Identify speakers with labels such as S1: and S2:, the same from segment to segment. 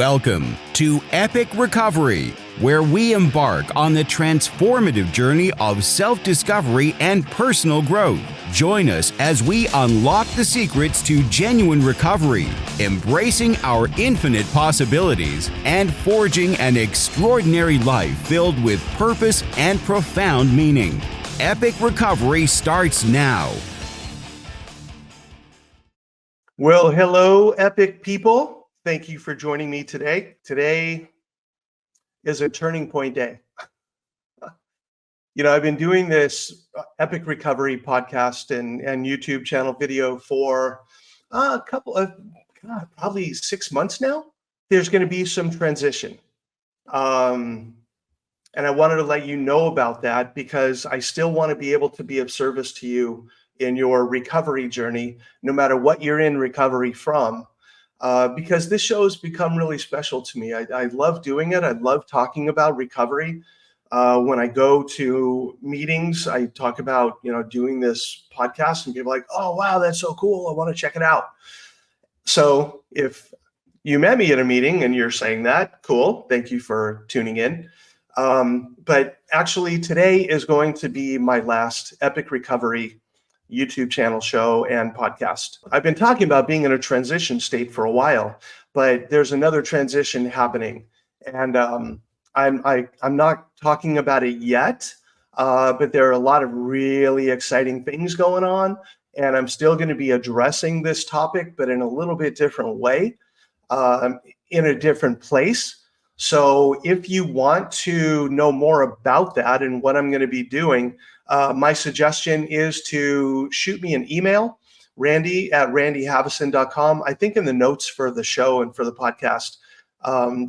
S1: Welcome to Epic Recovery, where we embark on the transformative journey of self-discovery and personal growth. Join us as we unlock the secrets to genuine recovery, embracing our infinite possibilities, and forging an extraordinary life filled with purpose and profound meaning. Epic Recovery starts now.
S2: Well, hello, Epic people. Thank you for joining me today. Today is a turning point day. I've been doing this Epic Recovery podcast and YouTube channel video for a couple of, probably 6 months now. There's going to be some transition. And I wanted to let you know about that because I still want to be able to be of service to you in your recovery journey, no matter what you're in recovery from. Because this show has become really special to me. I love doing it. I love talking about recovery. When I go to meetings, I talk about, doing this podcast and people are like, oh, wow, that's so cool. I want to check it out. So if you met me at a meeting and you're saying that, cool. Thank you for tuning in. But actually today is going to be my last Epic Recovery YouTube channel show and podcast. I've been talking about being in a transition state for a while, but there's another transition happening, and I'm not talking about it yet, but there are a lot of really exciting things going on, and I'm still going to be addressing this topic, but in a little bit different way, in a different place. So if you want to know more about that and what I'm going to be doing, my suggestion is to shoot me an email, randy@randyhaveson.com. I think in the notes for the show and for the podcast,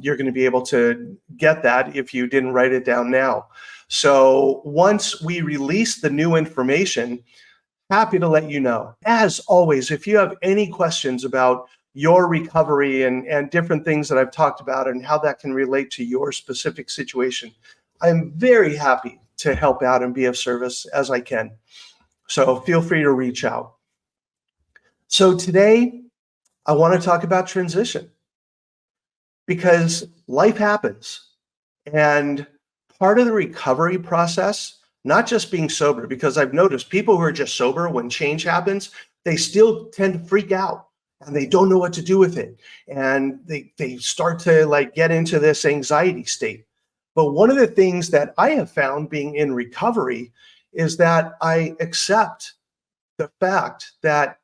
S2: you're going to be able to get that if you didn't write it down now. So once we release the new information, happy to let you know. As always, if you have any questions about your recovery and different things that I've talked about and how that can relate to your specific situation, I'm very happy to help out and be of service as I can. So feel free to reach out. So today, I want to talk about transition because life happens. And part of the recovery process, not just being sober, because I've noticed people who are just sober, when change happens, they still tend to freak out and they don't know what to do with it. And they start to get into this anxiety state. But one of the things that I have found being in recovery is that I accept the fact that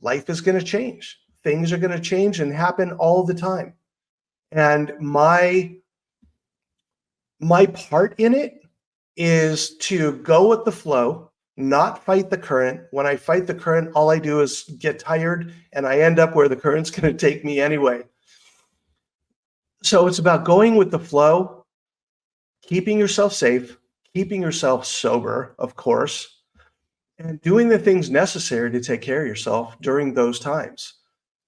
S2: life is going to change. Things are going to change and happen all the time. And my part in it is to go with the flow, not fight the current. When I fight the current, all I do is get tired and I end up where the current's going to take me anyway. So it's about going with the flow, keeping yourself safe, keeping yourself sober, of course, and doing the things necessary to take care of yourself during those times.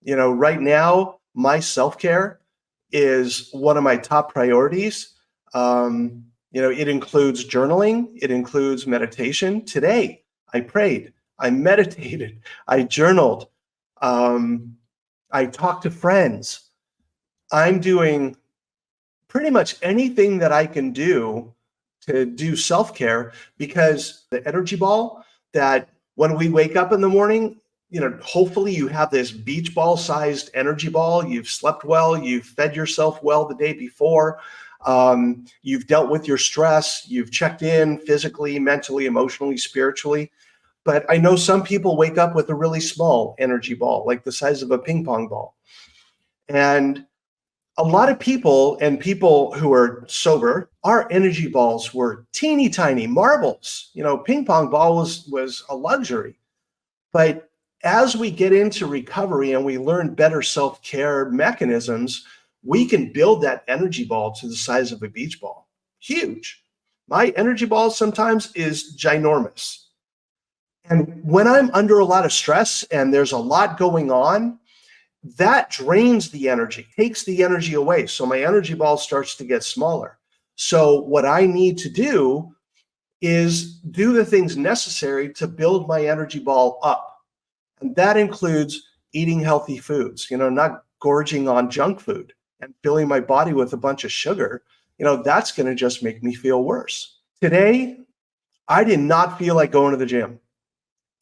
S2: Right now, my self-care is one of my top priorities. It includes journaling. It includes meditation. Today, I prayed, I meditated, I journaled, I talked to friends. I'm doing pretty much anything that I can do to do self-care, because the energy ball that when we wake up in the morning, hopefully you have this beach ball sized energy ball. You've slept well, you've fed yourself well the day before. You've dealt with your stress, you've checked in physically, mentally, emotionally, spiritually. But I know some people wake up with a really small energy ball, like the size of a ping pong ball. And a lot of people who are sober, our energy balls were teeny tiny marbles. Ping pong ball was a luxury. But as we get into recovery and we learn better self-care mechanisms, we can build that energy ball to the size of a beach ball. Huge. My energy ball sometimes is ginormous. And when I'm under a lot of stress and there's a lot going on, that drains the energy, takes the energy away. So my energy ball starts to get smaller. So what I need to do is do the things necessary to build my energy ball up. And that includes eating healthy foods, not gorging on junk food. and filling my body with a bunch of sugar, that's going to just make me feel worse. Today, I did not feel like going to the gym.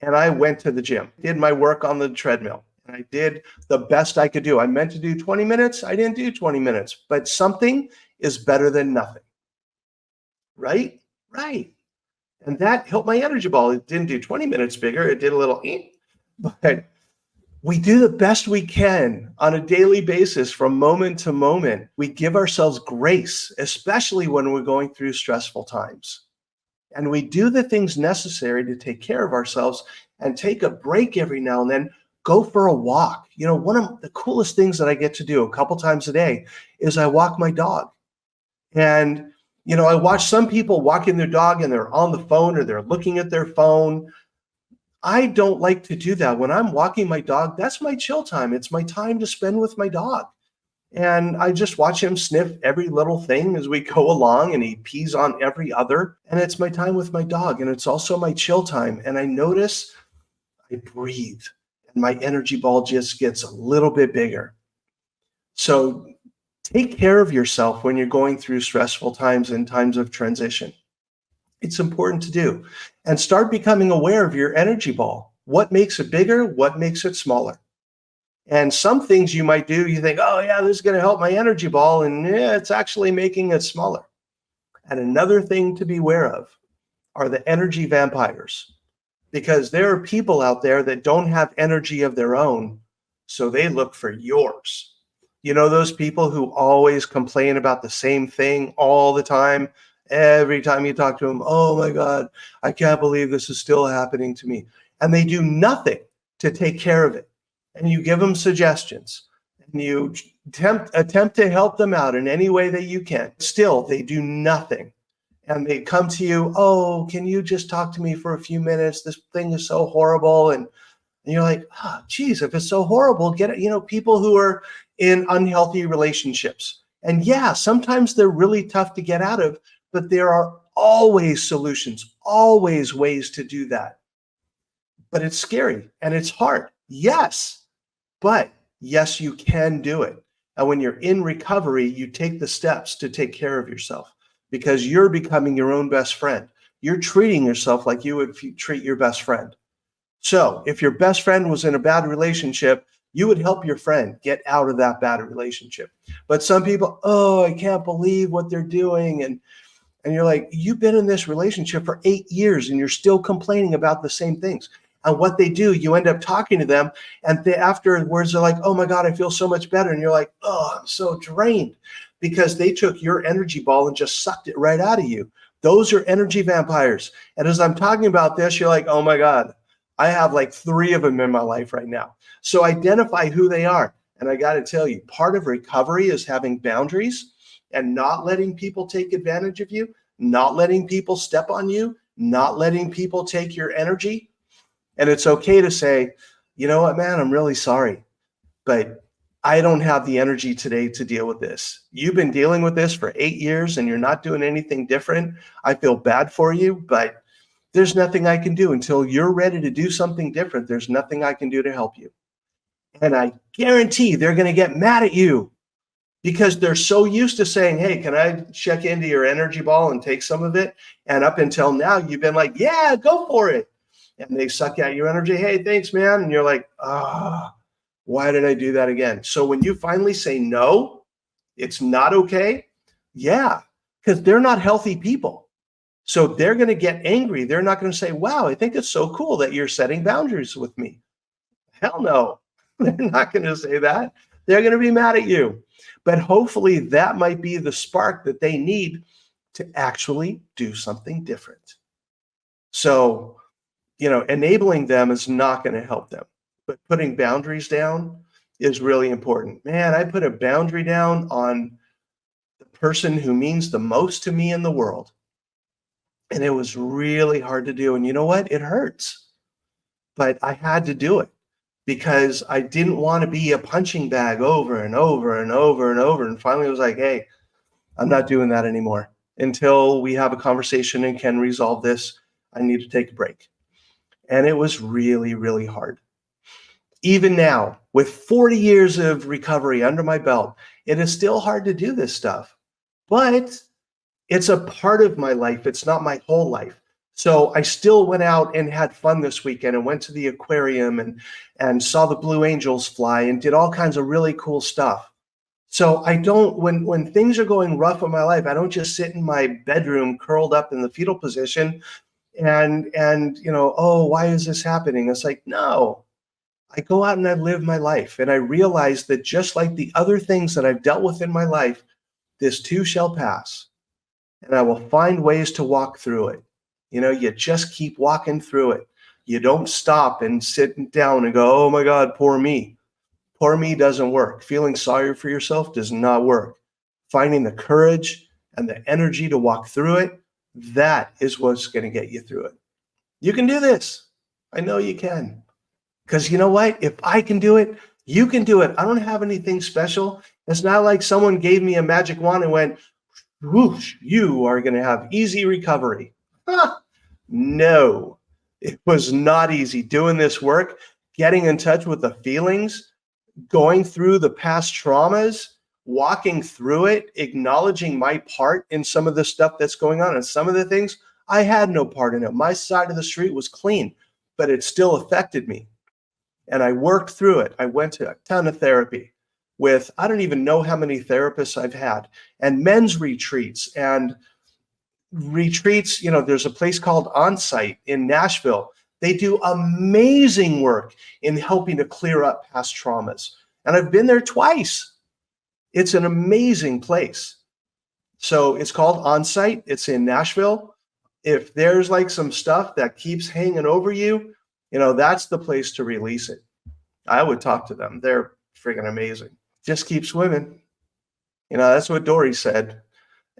S2: And I went to the gym, did my work on the treadmill, and I did the best I could do. I meant to do 20 minutes. I didn't do 20 minutes, but something is better than nothing. Right? Right. And that helped my energy ball. It didn't do 20 minutes bigger. It did a little, but we do the best we can on a daily basis from moment to moment. We give ourselves grace, especially when we're going through stressful times. And we do the things necessary to take care of ourselves and take a break every now and then, go for a walk. One of the coolest things that I get to do a couple times a day is I walk my dog. And, I watch some people walking their dog and they're on the phone or they're looking at their phone. I don't like to do that. When I'm walking my dog, that's my chill time. It's my time to spend with my dog. And I just watch him sniff every little thing as we go along, and he pees on every other. And it's my time with my dog. And it's also my chill time. And I notice I breathe and my energy ball just gets a little bit bigger. So take care of yourself when you're going through stressful times and times of transition. It's important to do. And start becoming aware of your energy ball. What makes it bigger? What makes it smaller? And some things you might do, you think, oh yeah, this is going to help my energy ball. And yeah, it's actually making it smaller. And another thing to be aware of are the energy vampires, because there are people out there that don't have energy of their own. So they look for yours. Those people who always complain about the same thing all the time. Every time you talk to them, oh my God, I can't believe this is still happening to me. And they do nothing to take care of it. And you give them suggestions and you attempt to help them out in any way that you can. Still, they do nothing. And they come to you, oh, can you just talk to me for a few minutes? This thing is so horrible. And you're like, geez, if it's so horrible, get it. People who are in unhealthy relationships. And yeah, sometimes they're really tough to get out of, but there are always solutions, always ways to do that. But it's scary and it's hard. Yes, but yes, you can do it. And when you're in recovery, you take the steps to take care of yourself because you're becoming your own best friend. You're treating yourself like you would treat your best friend. So if your best friend was in a bad relationship, you would help your friend get out of that bad relationship. But some people, oh, I can't believe what they're doing. And you're like, you've been in this relationship for 8 years and you're still complaining about the same things. And what they do, you end up talking to them and afterwards they're like, oh my God, I feel so much better. And you're like, oh, I'm so drained because they took your energy ball and just sucked it right out of you. Those are energy vampires. And as I'm talking about this, you're like, oh my God, I have like 3 of them in my life right now. So identify who they are. And I got to tell you, part of recovery is having boundaries and not letting people take advantage of you, not letting people step on you, not letting people take your energy. And it's okay to say, you know what, man, I'm really sorry, but I don't have the energy today to deal with this. You've been dealing with this for 8 years and you're not doing anything different. I feel bad for you, but there's nothing I can do until you're ready to do something different. There's nothing I can do to help you. And I guarantee they're going to get mad at you because they're so used to saying, hey, can I check into your energy ball and take some of it? And up until now, you've been like, yeah, go for it. And they suck out your energy. Hey, thanks, man. And you're like, why did I do that again? So when you finally say no, it's not okay. Yeah, because they're not healthy people. So they're going to get angry. They're not going to say, wow, I think it's so cool that you're setting boundaries with me. Hell no. They're not going to say that. They're going to be mad at you. But hopefully that might be the spark that they need to actually do something different. So, enabling them is not going to help them. But putting boundaries down is really important. Man, I put a boundary down on the person who means the most to me in the world. And it was really hard to do. And you know what? It hurts. But I had to do it because I didn't want to be a punching bag over and over and over and over. And finally, I was like, hey, I'm not doing that anymore. Until we have a conversation and can resolve this, I need to take a break. And it was really, really hard. Even now, with 40 years of recovery under my belt, it is still hard to do this stuff. But it's a part of my life. It's not my whole life. So I still went out and had fun this weekend and went to the aquarium and saw the blue angels fly and did all kinds of really cool stuff. So I don't, when things are going rough in my life, I don't just sit in my bedroom curled up in the fetal position and oh, why is this happening? It's like, no, I go out and I live my life. And I realize that just like the other things that I've dealt with in my life, this too shall pass. And I will find ways to walk through it. You just keep walking through it. You don't stop and sit down and go, oh my God, poor me. Poor me doesn't work. Feeling sorry for yourself does not work. Finding the courage and the energy to walk through it, that is what's going to get you through it. You can do this. I know you can. Because you know what? If I can do it, you can do it. I don't have anything special. It's not like someone gave me a magic wand and went, whoosh, you are going to have easy recovery. No, it was not easy doing this work, getting in touch with the feelings, going through the past traumas, walking through it, acknowledging my part in some of the stuff that's going on. And some of the things I had no part in it. My side of the street was clean, but it still affected me. And I worked through it. I went to a ton of therapy with, I don't even know how many therapists I've had, and men's retreats and retreats. There's a place called Onsite in Nashville. They do amazing work in helping to clear up past traumas. And I've been there twice. It's an amazing place. So it's called Onsite. It's in Nashville. If there's like some stuff that keeps hanging over you, that's the place to release it. I would talk to them. They're freaking amazing. Just keep swimming. That's what Dory said.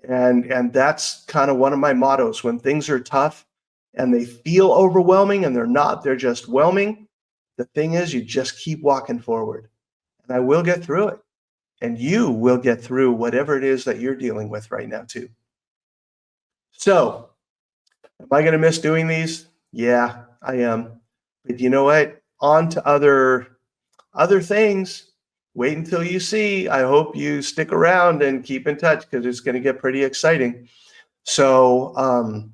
S2: And that's kind of one of my mottos. When things are tough and they feel overwhelming, and they're not, they're just whelming. The thing is, you just keep walking forward. And I will get through it. And you will get through whatever it is that you're dealing with right now too. So, am I going to miss doing these? Yeah, I am. But you know what? On to other things. Wait until you see. I hope you stick around and keep in touch, because it's going to get pretty exciting. So,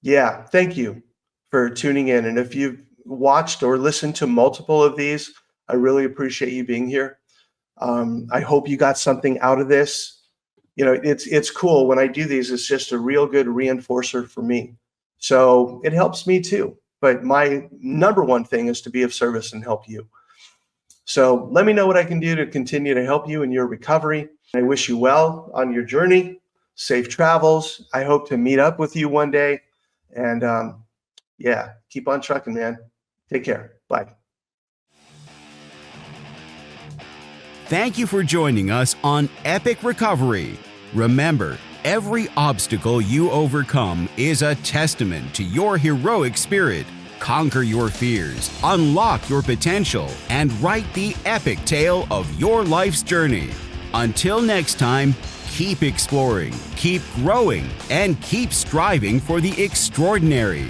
S2: yeah, thank you for tuning in. And if you've watched or listened to multiple of these, I really appreciate you being here. I hope you got something out of this. It's cool when I do these. It's just a real good reinforcer for me. So it helps me too. But my number one thing is to be of service and help you. So let me know what I can do to continue to help you in your recovery. I wish you well on your journey. Safe travels. I hope to meet up with you one day. And yeah, keep on trucking, man. Take care. Bye.
S1: Thank you for joining us on Epic Recovery. Remember, every obstacle you overcome is a testament to your heroic spirit. Conquer your fears, unlock your potential, and write the epic tale of your life's journey. Until next time, keep exploring, keep growing, and keep striving for the extraordinary.